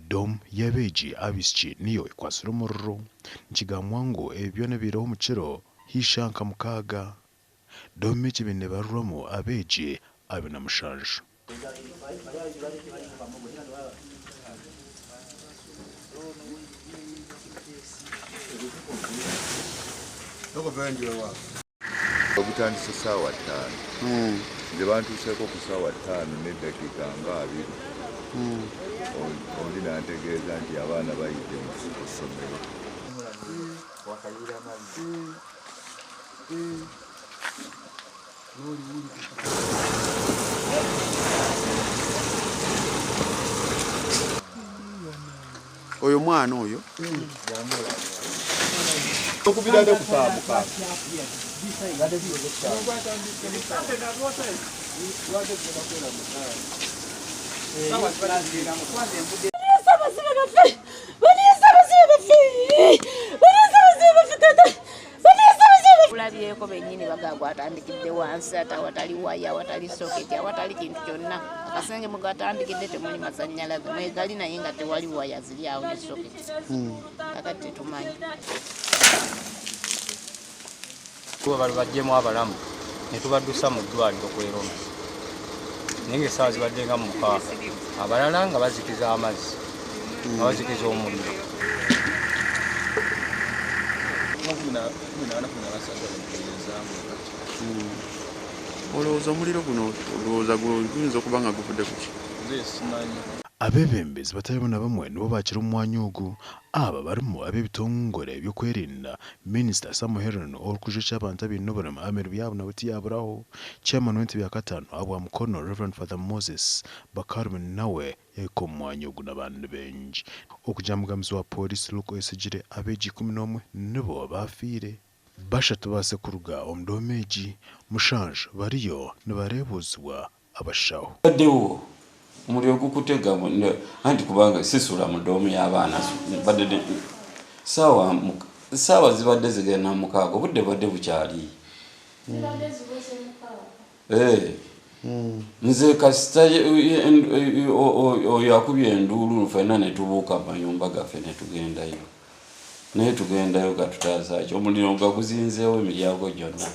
Dom y'abeegi abisiki niyo ekwasire omuriro nikigambwa ngu ebyo nebiireho omu kiro hishanka 6. Dom eki nibarwamu abeegi 27. Ogutandise ssaawa 5. Nze bantuuseeko ku ssaawa 5 n'eddakiika nga 2. Oli n'antegeeza nti abaana bayidde mu ssomero. Oyo mwana oyo okubirade kutambuka Ulabyeko bennyini bagagwa atandikidde wansi ate awatali waya awatali soketi awatali kintu kyonna akasenge mugatandikidde temuli masannyalaze mwegali naye nga tewali waya ziri awo ne soketi kakati tetumanyi kuba bajjemu abalamu ne tubaddusa mu ddwaliro kweroma naye ng'essaawa zibadde nga mu 6 abalala nga bazikiza amazzi nga bazikiza omuliro. olowooza omuliro guno olowooza guyinza okuba nga guvudde ku ki? Abebembezi batalimu na bamwe nibo bakira omwanya ogu. Aba barimu ab'ebitongole by'okwerinda Minisita Samuel olukuje ky'abantu ab'ine obulema ameru byabo nabo tiyaburaho. Chairman w'entebe ya 5 abwa MUKONO Reverend Father Moses Bakarume nawe yeko omwanya ogu n'abantu bengi. Okujja mugamuzi wa polisi Luko esigire abeegi 11 nibo bafiire. Bashatu baase kuruga omu Domeegi 7 bariyo nibareebuzibwa abashaho. Baddewo omuliro gukutega anti kubanga sisula mu doomu y'abaana badde ssaawa zibadde zigenda 6 obudde badde bukyali. Nze kasita oyo akubye enduulu ffenna ne tubuuka mayumba gaffe ne tugendayo naye tugendayo gatutaasa ki omuliro nga guzinzeewo emiryango gyonna.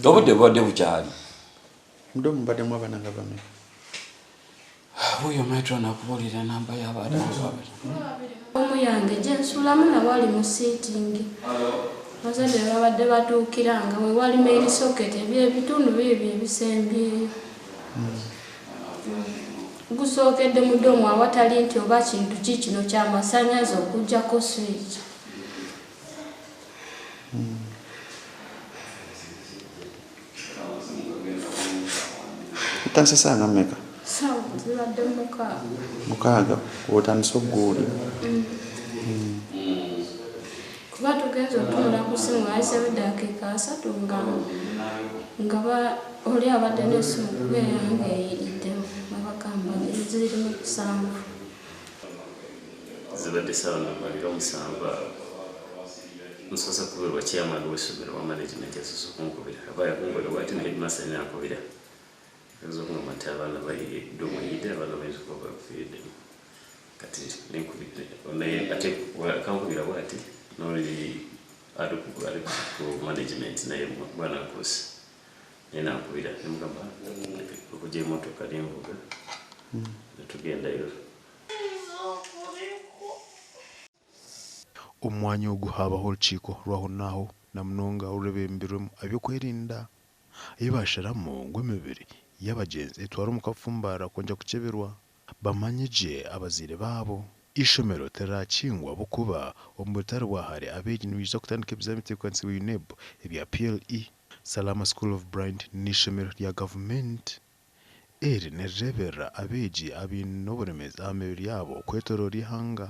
Obudde badde bukyali. Mudomu mbaddemu abaana nga bameka? Oyo metro nakubuulira namba y'abaana omu yange gye nsulamu nabo ali mu siitingi. Bazadde babadde batuukiranga we wali mail socket ebitundu bibyo ebisembyeyo. Gusookedde mu ddomu awatali nti oba kintu ki kino ky'amasannyalaze okuggyako switch. Otandise ssaawa mmeka? Ssaawa zibadde 6 otandise ogguulira. Kuba tugenza otunula ku ssimu wayiseewo eddakiika 3 nga oli abadde n'essimu kuba eyange eyiriddemu babagamba ziri mu 7. Zibadde ssaawa namalira 7 nsoose kubeerwa chairman w'essomero wa management yasoose okunkubira aba yakunkubira bw'ati ne headmaster n'ankubira ezokungamba nti abaana bayidde omuyidde abaana bayinza okuba bafiiriddemu kati nenkubidde naye ate kankubira bw'ati n'oli ali ku management naye bwana nkusi naye nankubira nemugamba okujja emmotoka n'envuga netugendayo. Omwanya ogu habaho olukiiko lwahonaho namunonga olwebembirwemu ebyokwerinda ebibasharamu ngu emibiri y'abagenzi etwara omu kafumbaara kwongera kukeberwa bamanye gye abazaire baabo. Ishomero terakingwa bukuba omu butare bwa ahari abeegi nibiija kutandika ebizami tekwanisiibwa UNEB ebya PLE. Salama School of Blind n'ishomero rya gavumenti eri nirireeberera abeegi abaine oburemezi aha mibiri yabo okwetooroora ihanga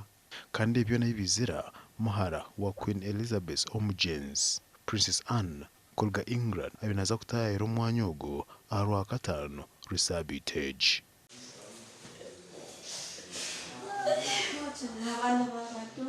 kandi ebyo nibizira muhara wa Queen Elizabeth omugenzi Princess Anne kuruga England abinaza kutahira umwanya ogwo aha Rwakataano Rusabiteegi. Abana babatu